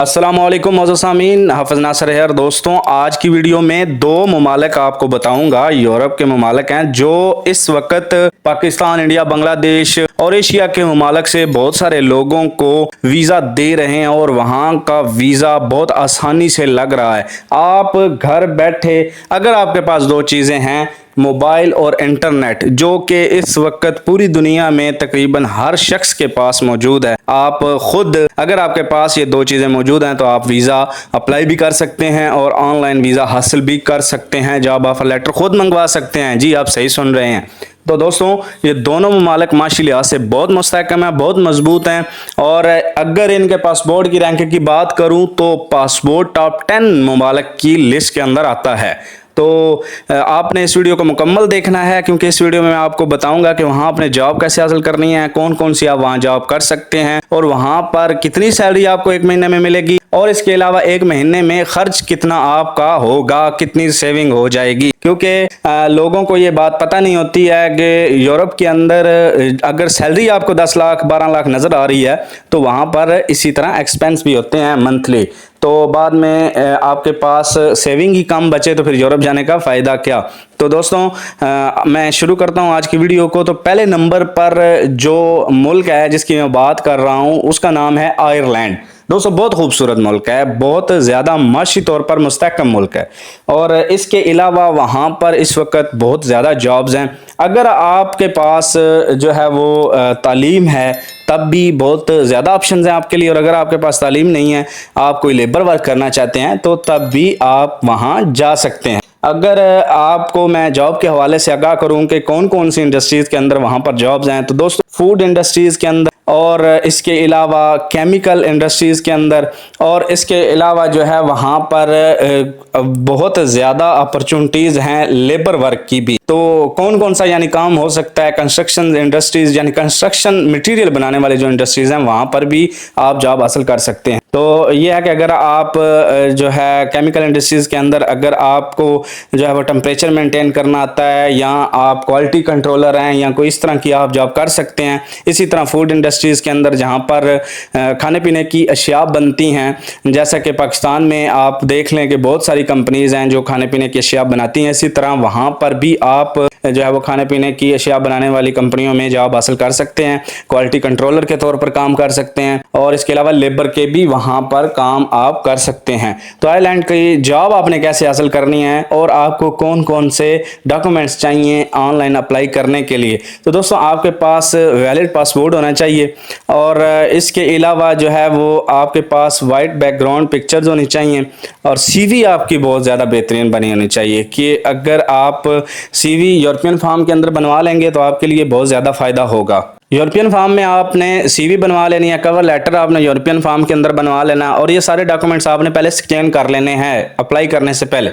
अस्सलामुअलैकुम मौजूद सामीन, हाफ़िज़ नासिर है। दोस्तों, आज की वीडियो में दो ममालिक आपको बताऊंगा, यूरोप के ममालिक हैं जो इस वक्त पाकिस्तान, इंडिया, बांग्लादेश और एशिया के ममालिक से बहुत सारे लोगों को वीज़ा दे रहे हैं और वहाँ का वीज़ा बहुत आसानी से लग रहा है। आप घर बैठे, अगर आपके पास दो चीज़ें हैं, मोबाइल और इंटरनेट, जो कि इस वक्त पूरी दुनिया में तकरीबन हर शख्स के पास मौजूद है। आप खुद अगर आपके पास ये दो चीज़ें मौजूद हैं तो आप वीज़ा अप्लाई भी कर सकते हैं और ऑनलाइन वीज़ा हासिल भी कर सकते हैं, जॉब ऑफर लेटर खुद मंगवा सकते हैं। जी, आप सही सुन रहे हैं। तो दोस्तों, ये दोनों ममालिक माशी लिहाज से बहुत मुस्तहकम है, बहुत मजबूत हैं। और अगर इनके पासपोर्ट की रैंकिंग की बात करूं तो पासपोर्ट टॉप 10 ममालिक की लिस्ट के अंदर आता है। तो आपने इस वीडियो को मुकम्मल देखना है, क्योंकि इस वीडियो में मैं आपको बताऊंगा कि वहाँ आपने जॉब कैसे हासिल करनी है, कौन कौन सी आप वहाँ जॉब कर सकते हैं और वहाँ पर कितनी सैलरी आपको एक महीने में मिलेगी, और इसके अलावा एक महीने में खर्च कितना आपका होगा, कितनी सेविंग हो जाएगी। क्योंकि लोगों को ये बात पता नहीं होती है कि यूरोप के अंदर अगर सैलरी आपको 10 लाख 12 लाख नज़र आ रही है तो वहाँ पर इसी तरह एक्सपेंस भी होते हैं मंथली। तो बाद में आपके पास सेविंग ही कम बचे तो फिर यूरोप जाने का फ़ायदा क्या। तो दोस्तों, मैं शुरू करता हूं आज की वीडियो को। तो पहले नंबर पर जो मुल्क है जिसकी मैं बात कर रहा हूं उसका नाम है आयरलैंड। दोस्तों, बहुत खूबसूरत मुल्क है, बहुत ज़्यादा माशी तौर पर मुस्तहकम मुल्क है और इसके अलावा वहाँ पर इस वक्त बहुत ज़्यादा जॉब्स हैं। अगर आपके पास जो है वो तालीम है तब भी बहुत ज़्यादा ऑप्शंस हैं आपके लिए, और अगर आपके पास तालीम नहीं है, आप कोई लेबर वर्क करना चाहते हैं तो तब भी आप वहाँ जा सकते हैं। अगर आपको मैं जॉब के हवाले से आगाह करूं कि कौन कौन सी इंडस्ट्रीज़ के अंदर वहाँ पर जॉब्स हैं, तो दोस्तों फूड इंडस्ट्रीज़ के अंदर, और इसके अलावा केमिकल इंडस्ट्रीज़ के अंदर, और इसके अलावा जो है वहाँ पर बहुत ज़्यादा अपॉर्चुनिटीज़ हैं लेबर वर्क की भी। तो कौन कौन सा यानी काम हो सकता है, कंस्ट्रक्शन इंडस्ट्रीज़ यानी कंस्ट्रक्शन मटेरियल बनाने वाले जो इंडस्ट्रीज़ हैं वहाँ पर भी आप जॉब हासिल कर सकते हैं। तो ये है कि अगर आप जो है केमिकल इंडस्ट्रीज़ के अंदर अगर आपको जो है वो टेम्परेचर मेंटेन करना आता है, या आप क्वालिटी कंट्रोलर हैं, या कोई इस तरह की आप जॉब कर सकते हैं। इसी तरह फूड इंडस्ट्रीज़ के अंदर जहाँ पर खाने पीने की अशिया बनती हैं, जैसा कि पाकिस्तान में आप देख लें कि बहुत सारी कंपनीज़ हैं जो खाने पीने की अशिया बनाती हैं, इसी तरह वहाँ पर भी आप जो है वो खाने पीने की अशिया बनाने वाली कंपनियों में जॉब हासिल कर सकते हैं, क्वालिटी कंट्रोलर के तौर पर काम कर सकते हैं, और इसके अलावा लेबर के भी वहाँ पर काम आप कर सकते हैं। तो आयरलैंड की जॉब आपने कैसे हासिल करनी है और आपको कौन कौन से डॉक्यूमेंट्स चाहिए ऑनलाइन अप्लाई करने के लिए। तो दोस्तों, आपके पास वैलिड पासपोर्ट होना चाहिए, और इसके अलावा जो है वो आपके पास वाइट बैकग्राउंड पिक्चर्स होनी चाहिए, और सीवी आपकी बहुत ज़्यादा बेहतरीन बनी होनी चाहिए। कि अगर आप सीवी यूरोपियन फॉर्म के अंदर बनवा लेंगे तो आपके लिए बहुत ज़्यादा फ़ायदा होगा। यूरोपियन फॉर्म में आपने सीवी बनवा लेनी है, कवर लेटर आपने यूरोपियन फॉर्म के अंदर बनवा लेना, और ये सारे डॉक्यूमेंट्स आपने पहले स्कैन कर लेने हैं अप्लाई करने से पहले।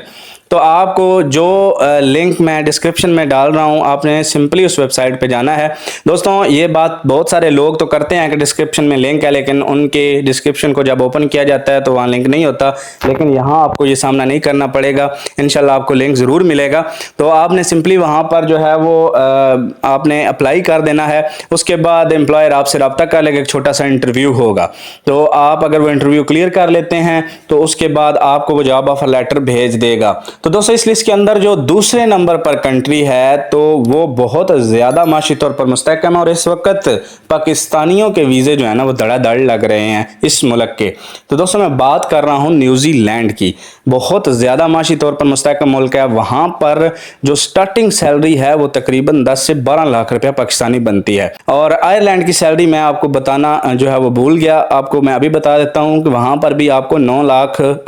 तो आपको जो लिंक मैं डिस्क्रिप्शन में डाल रहा हूं, आपने सिंपली उस वेबसाइट पे जाना है। दोस्तों, ये बात बहुत सारे लोग तो करते हैं कि डिस्क्रिप्शन में लिंक है, लेकिन उनके डिस्क्रिप्शन को जब ओपन किया जाता है तो वहाँ लिंक नहीं होता। लेकिन यहाँ आपको ये सामना नहीं करना पड़ेगा, इंशाल्लाह आपको लिंक ज़रूर मिलेगा। तो आपने सिंपली वहाँ पर जो है वो आपने अप्लाई कर देना है। उसके बाद एम्प्लॉयर आपसे रब्ता कर लेगा, एक छोटा सा इंटरव्यू होगा। तो आप अगर वो इंटरव्यू क्लियर कर लेते हैं तो उसके बाद आपको वो जॉब ऑफर लेटर भेज देगा। तो दोस्तों, इस लिस्ट के अंदर जो दूसरे नंबर पर कंट्री है तो वो बहुत ज़्यादा माशी तौर पर मुस्तहकम है, और इस वक्त पाकिस्तानियों के वीज़े जो है ना वो धड़ाधड़ लग रहे हैं इस मुल्क के। तो दोस्तों, मैं बात कर रहा हूँ न्यूजीलैंड की। बहुत ज़्यादा माशी तौर पर मुस्तहकम मुल्क है। वहाँ पर जो स्टार्टिंग सैलरी है वो तकरीबन 10 से 12 लाख रुपया पाकिस्तानी बनती है। और आयरलैंड की सैलरी मैं आपको बताना जो है वो भूल गया, आपको मैं अभी बता देता हूँ कि वहाँ पर भी आपको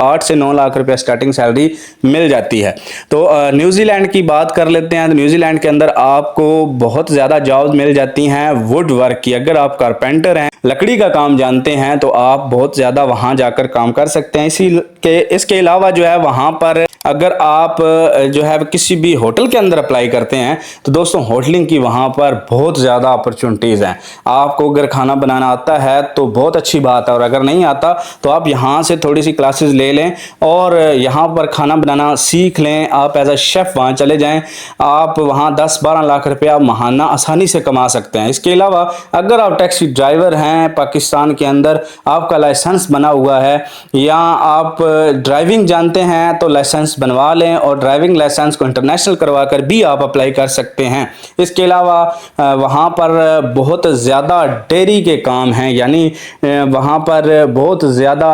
8 से 9 लाख रुपया स्टार्टिंग सैलरी मिल जाती है। तो न्यूजीलैंड की बात कर लेते हैं। तो न्यूजीलैंड के अंदर आपको बहुत ज़्यादा जॉब्स मिल जाती हैं वुड वर्क की। अगर आप कारपेंटर हैं, लकड़ी का काम जानते हैं, तो आप बहुत ज़्यादा वहाँ जाकर काम कर सकते हैं। इसके अलावा जो है वहाँ पर अगर आप जो है किसी भी होटल के अंदर अप्लाई करते हैं तो दोस्तों होटलिंग की वहाँ पर बहुत ज़्यादा अपॉर्चुनिटीज़ हैं। आपको अगर खाना बनाना आता है तो बहुत अच्छी बात है, और अगर नहीं आता तो आप यहाँ से थोड़ी सी क्लासेस ले लें और यहाँ पर खाना बनाना सीख लें। आप एज अ शेफ़ वहाँ चले जाएँ, आप वहाँ 10-12 लाख रुपया महाना आसानी से कमा सकते हैं। इसके अलावा अगर आप टैक्सी ड्राइवर हैं पाकिस्तान के अंदर, आपका लाइसेंस बना हुआ है या आप ड्राइविंग जानते हैं तो लाइसेंस बनवा लें, और ड्राइविंग लाइसेंस को इंटरनेशनल करवा कर भी आप अप्लाई कर सकते हैं। इसके अलावा वहाँ पर बहुत ज़्यादा डेयरी के काम हैं, यानी वहाँ पर बहुत ज़्यादा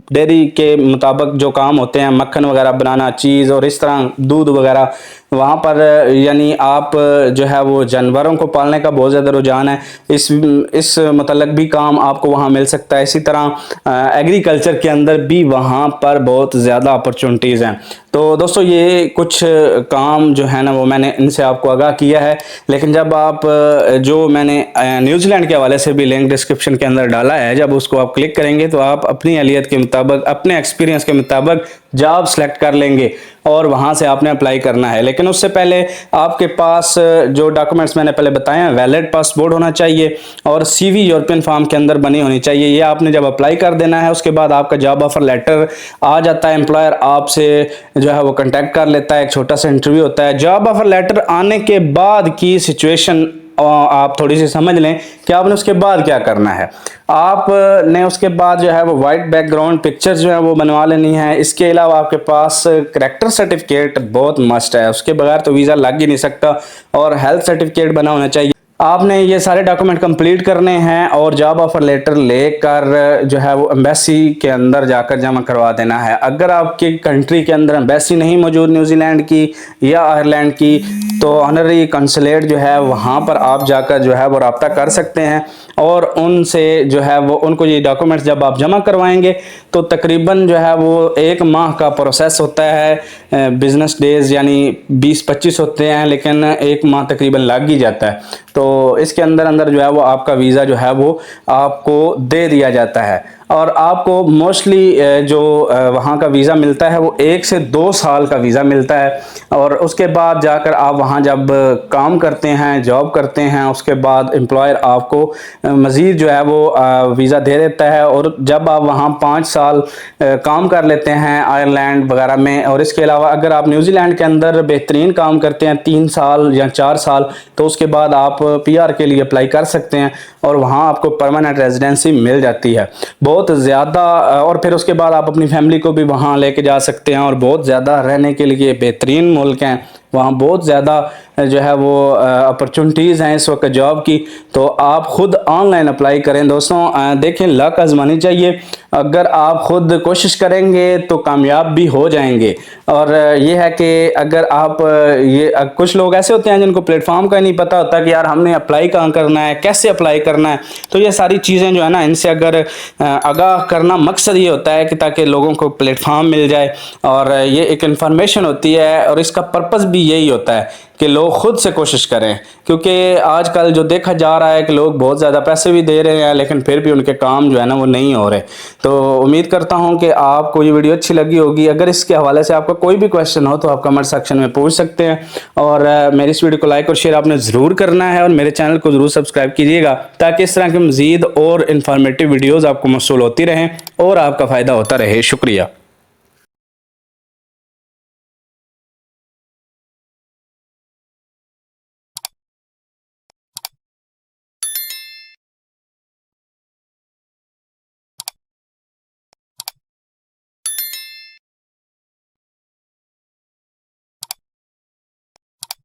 डेयरी के मुताबिक जो काम होते हैं, मक्खन वगैरह बनाना, चीज़ और इस तरह दूध वगैरह, वहाँ पर यानी आप जो है वो जानवरों को पालने का बहुत ज़्यादा रुझान है। इस मतलब भी काम आपको वहाँ मिल सकता है। इसी तरह एग्रीकल्चर के अंदर भी वहाँ पर बहुत ज़्यादा अपॉर्चुनिटीज़ हैं। तो दोस्तों ये कुछ काम जो है ना वो मैंने इनसे आपको आगाह किया है, लेकिन जब आप जो मैंने न्यूजीलैंड के हवाले से भी लिंक डिस्क्रिप्शन के अंदर डाला है, जब उसको आप क्लिक करेंगे तो आप अपनी अहलियत के मुताबिक, अपने एक्सपीरियंस के मुताबिक जॉब सेलेक्ट कर लेंगे और वहाँ से आपने अप्लाई करना है। लेकिन उससे पहले आपके पास जो डॉक्यूमेंट्स मैंने पहले बताए हैं, वैलिड पासपोर्ट होना चाहिए और सीवी यूरोपियन फॉर्म के अंदर बनी होनी चाहिए। ये आपने जब अप्लाई कर देना है उसके बाद आपका जॉब ऑफर लेटर आ जाता है। एम्प्लॉयर आपसे जो है वो कांटेक्ट कर लेता है, एक छोटा सा इंटरव्यू होता है। जॉब ऑफर लेटर आने के बाद की सिचुएशन आप थोड़ी सी समझ लें कि आपने उसके बाद क्या करना है। आपने उसके बाद जो है वो वाइट बैकग्राउंड पिक्चर्स जो है वो बनवा लेनी है। इसके अलावा आपके पास करैक्टर सर्टिफिकेट बहुत मस्ट है, उसके बगैर तो वीज़ा लग ही नहीं सकता, और हेल्थ सर्टिफिकेट बना होना चाहिए। आपने ये सारे डॉक्यूमेंट कंप्लीट करने हैं और जॉब ऑफर लेटर लेकर जो है वो एम्बेसी के अंदर जाकर जमा करवा देना है। अगर आपकी कंट्री के अंदर एम्बेसी नहीं मौजूद न्यूजीलैंड की या आयरलैंड की, तो ऑनरी कंसुलेट जो है वहाँ पर आप जाकर जो है वो रब्ता कर सकते हैं और उनसे जो है वो उनको ये डॉक्यूमेंट्स जब आप जमा करवाएंगे तो तकरीबन जो है वो 1 माह का प्रोसेस होता है। बिजनेस डेज यानी 20-25 होते हैं, लेकिन 1 माह तकरीबन लग ही जाता है। तो इसके अंदर अंदर जो है वो आपका वीज़ा जो है वो आपको दे दिया जाता है, और आपको मोस्टली जो वहाँ का वीज़ा मिलता है वो 1 से 2 साल का वीज़ा मिलता है। और उसके बाद जाकर आप वहाँ जब काम करते हैं, जॉब करते हैं, उसके बाद एम्प्लॉयर आपको मज़ीद जो है वो वीज़ा दे देता है। और जब आप वहाँ 5 साल काम कर लेते हैं आयरलैंड वगैरह में, और इसके अलावा अगर आप न्यूजीलैंड के अंदर बेहतरीन काम करते हैं 3 साल या 4 साल, तो उसके बाद आप PR के लिए अप्लाई कर सकते हैं और वहाँ आपको परमानेंट रेजिडेंसी मिल जाती है बहुत ज़्यादा। और फिर उसके बाद आप अपनी फैमिली को भी वहाँ लेके जा सकते हैं, और बहुत ज़्यादा रहने के लिए बेहतरीन मुल्क हैं। वहाँ बहुत ज़्यादा जो है वो अपॉर्चुनिटीज़ हैं इस वक्त जॉब की। तो आप ख़ुद ऑनलाइन अप्लाई करें दोस्तों। देखें, लक आजमानी चाहिए। अगर आप ख़ुद कोशिश करेंगे तो कामयाब भी हो जाएंगे। और ये है कि अगर आप कुछ लोग ऐसे होते हैं जिनको प्लेटफॉर्म का नहीं पता होता कि यार हमने अप्लाई कहाँ करना है, कैसे अप्लाई करना है। तो ये सारी चीज़ें जो है ना, इनसे अगर आगाह करना मकसद ये होता है कि ताकि लोगों को प्लेटफॉर्म मिल जाए, और ये एक इन्फॉर्मेशन होती है, और इसका पर्पज़ भी यही होता है कि लोग खुद से कोशिश करें। क्योंकि आजकल जो देखा जा रहा है कि लोग बहुत ज़्यादा पैसे भी दे रहे हैं लेकिन फिर भी उनके काम जो है ना वो नहीं हो रहे। तो उम्मीद करता हूं कि आपको ये वीडियो अच्छी लगी होगी। अगर इसके हवाले से आपका कोई भी क्वेश्चन हो तो आप कमेंट सेक्शन में पूछ सकते हैं, और मेरी इस वीडियो को लाइक और शेयर आपने ज़रूर करना है, और मेरे चैनल को ज़रूर सब्सक्राइब कीजिएगा ताकि इस तरह के मज़ीद और इन्फॉर्मेटिव वीडियोज़ आपको मौसूल होती रहें और आपका फ़ायदा होता रहे। शुक्रिया।